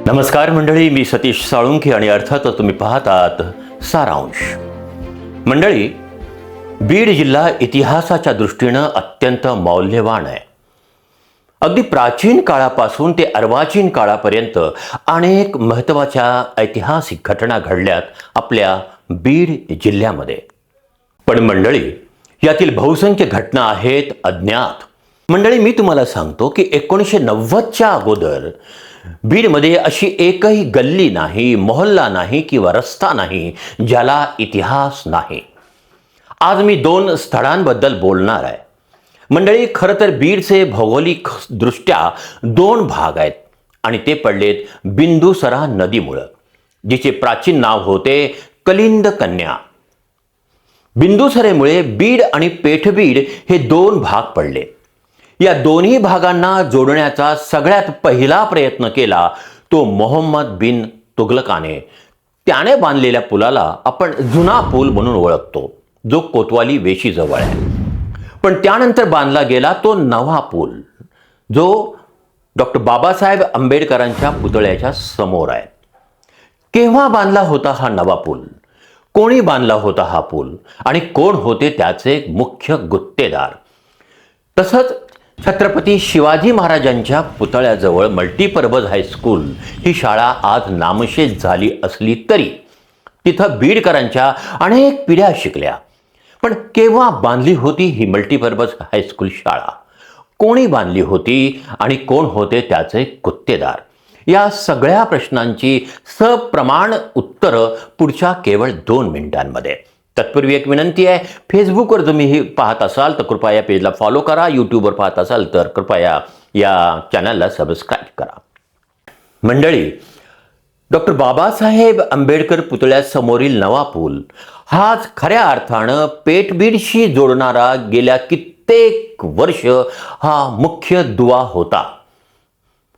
नमस्कार मंडळी, मी सतीश साळुंखे आणि अर्थातच तुम्ही पाहतात सारांश. मंडळी, बीड जिल्हा इतिहासाच्या दृष्टीनं अत्यंत मौल्यवान आहे. अगदी प्राचीन काळापासून ते अर्वाचीन काळापर्यंत अनेक महत्त्वाच्या ऐतिहासिक घटना घडल्यात आपल्या बीड जिल्ह्यामध्ये. पण मंडळी, यातील बहुसंख्य घटना आहेत अज्ञात. मंडळी, मी तुम्हाला सांगतो की 1990च्या अगोदर बीडमध्ये अशी एकही गल्ली नाही, मोहल्ला नाही किंवा रस्ता नाही ज्याला इतिहास नाही. आज मी 2 स्थळांबद्दल बोलणार आहे. मंडळी, खरं तर बीडचे भौगोलिक दृष्ट्या 2 भाग आहेत आणि ते पडलेत बिंदुसरा नदीमुळं, जिचे प्राचीन नाव होते कलिंद कन्या. बिंदुसरेमुळे बीड आणि पेठबीड हे 2 भाग पडले. या दोन्ही भागांना जोडण्याचा सगळ्यात पहिला प्रयत्न केला तो मोहम्मद बिन तुघलकाने. त्याने बांधलेल्या पुलाला आपण जुना पूल म्हणून ओळखतो, जो कोतवाली वेशीजवळ आहे. पण त्यानंतर बांधला गेला तो नवा पूल, जो डॉक्टर बाबासाहेब आंबेडकरांच्या पुतळ्याच्या समोर आहे. केव्हा बांधला होता हा नवा पूल? कोणी बांधला होता हा पूल? आणि कोण होते त्याचे मुख्य गुत्तेदार? तसंच छत्रपती शिवाजी महाराजांच्या पुतळ्याजवळ मल्टीपर्पज हायस्कूल ही शाळा आज नामशेष झाली असली तरी तिथं बीडकरांच्या अनेक पिढ्या शिकल्या. पण केव्हा बांधली होती ही मल्टीपर्पज हायस्कूल शाळा? कोणी बांधली होती आणि कोण होते त्याचे गुत्तेदार? या सगळ्या प्रश्नांची सप्रमाण उत्तरं पुढच्या केवळ 2 मिनिटांमध्ये. तत्पूर्वी एक विनंती आहे, फेसबुकवर तुम्ही हे पाहत असाल तर कृपया या पेजला फॉलो करा. यूट्यूबवर पाहत असाल तर कृपया या चॅनलला सबस्क्राईब करा. मंडळी, डॉक्टर बाबासाहेब आंबेडकर पुतळ्यासमोरील नवा पूल हाच खऱ्या अर्थानं पेठबीडशी जोडणारा गेल्या कित्येक वर्ष हा मुख्य दुवा होता.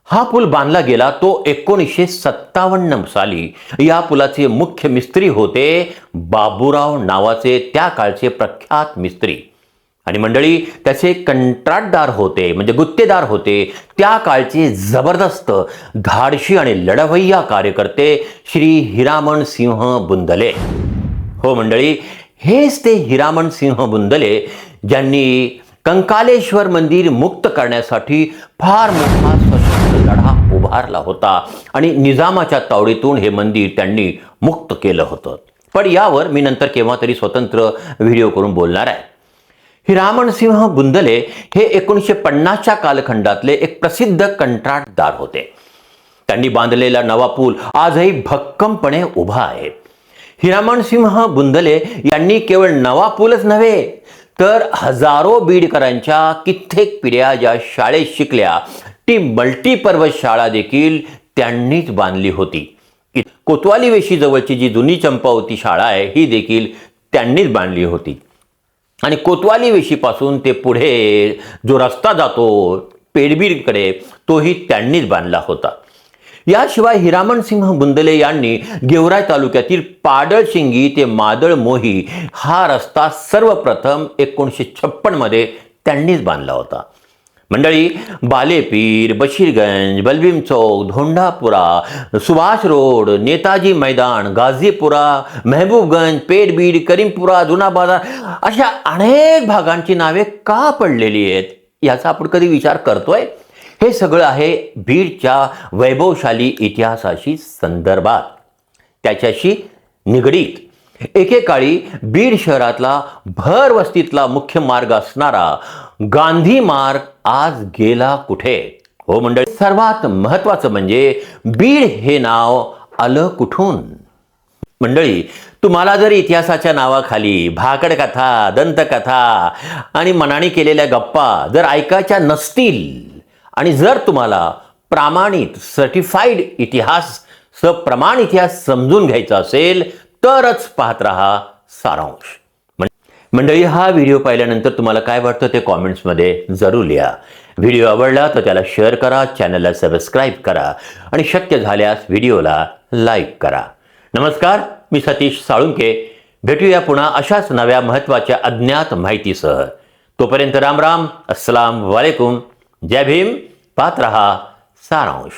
हा पूल बांधला गेला तो 1957 साली. या पुलाचे मुख्य मिस्त्री होते बाबूराव नावाचे त्या काळचे प्रख्यात मिस्त्री. आणि मंडळी, त्याचे कंत्राटदार होते, म्हणजे गुत्तेदार होते त्या काळचे जबरदस्त, धाडशी आणि लढवय्या कार्यकर्ते श्री हिरामण सिंह बुंदले. हो मंडळी, हेच ते हिरामण सिंह बुंदले ज्यांनी कंकालेश्वर मंदिर मुक्त करण्यासाठी फार मोठा सशस्त्र लढा उभारला होता आणि निजामाच्या तावडीतून हे मंदिर त्यांनी मुक्त केलं होतं. पण यावर मी नंतर केव्हा तरी स्वतंत्र व्हिडिओ करून बोलणार आहे. हिरामण सिंह बुंदले हे 1950च्या कालखंडातले एक प्रसिद्ध कंत्राटदार होते. त्यांनी बांधलेला नवा पूल आजही भक्कमपणे उभा आहे. हिरामण सिंह बुंदले यांनी केवळ नवा पूलच नव्हे तर हजारो बीडकरांच्या कित्येक पिढ्या ज्या शाळेत शिकल्या ती मल्टीपर्पज शाळा देखील त्यांनीच बांधली होती. कोतवाली वेशी जवळची जी जुनी चंपावती शाळा आहे ही देखील त्यांनीच बांधली होती. आणि कोतवाली वेशीपासून ते पुढे जो रस्ता जातो पेठबीडकडे तोही त्यांनीच बांधला होता. याशिवाय हिरामण सिंह बुंदले यांनी गेवराई तालुक्यातील पाडळशिंगी ते मादळ मोही हा रस्ता सर्वप्रथम 1956 मध्ये त्यांनीच बांधला होता. मंडळी, बालेपीर, बशीरगंज, बलभीम चौक, धोंडापुरा, सुभाष रोड, नेताजी मैदान, गाझीपुरा, महबूबगंज, पेठबीड, करीमपुरा, जुना बाजार अशा अनेक भागांची नावे का पडलेली आहेत याचा आपण कधी विचार करतोय? हे सगळं आहे बीडच्या वैभवशाली इतिहासाशी संदर्भात, त्याच्याशी निगडीत. एकेकाळी बीड शहरातला भर वस्तीतला मुख्य मार्ग असणारा गांधी मार्ग आज गेला कुठे? हो मंडळी, सर्वात महत्वाचं म्हणजे बीड हे नाव आलं कुठून? मंडळी, तुम्हाला जर इतिहासाच्या नावाखाली भाकड कथा, दंतकथा आणि मनाने केलेल्या गप्पा जर ऐकायच्या नसतील आणि जर तुम्हाला प्रामाणिक सर्टिफाईड इतिहास, सप्रमाण इतिहास समजून घ्यायचा असेल तरच पाहत रहा सारांश. मंडळी, हा व्हिडिओ पाहिल्यानंतर तुम्हाला काय वाटतं ते कॉमेंट्समध्ये जरूर लिहा. व्हिडिओ आवडला तर त्याला शेअर करा, चॅनलला सबस्क्राईब करा आणि शक्य झाल्यास व्हिडिओला लाईक करा. नमस्कार, मी सतीश साळुंखे. भेटूया पुन्हा अशाच नव्या महत्त्वाच्या अज्ञात माहितीसह. तोपर्यंत राम राम, अस्सलाम वालेकुम, जय भीम. पाहत रहा सारांश.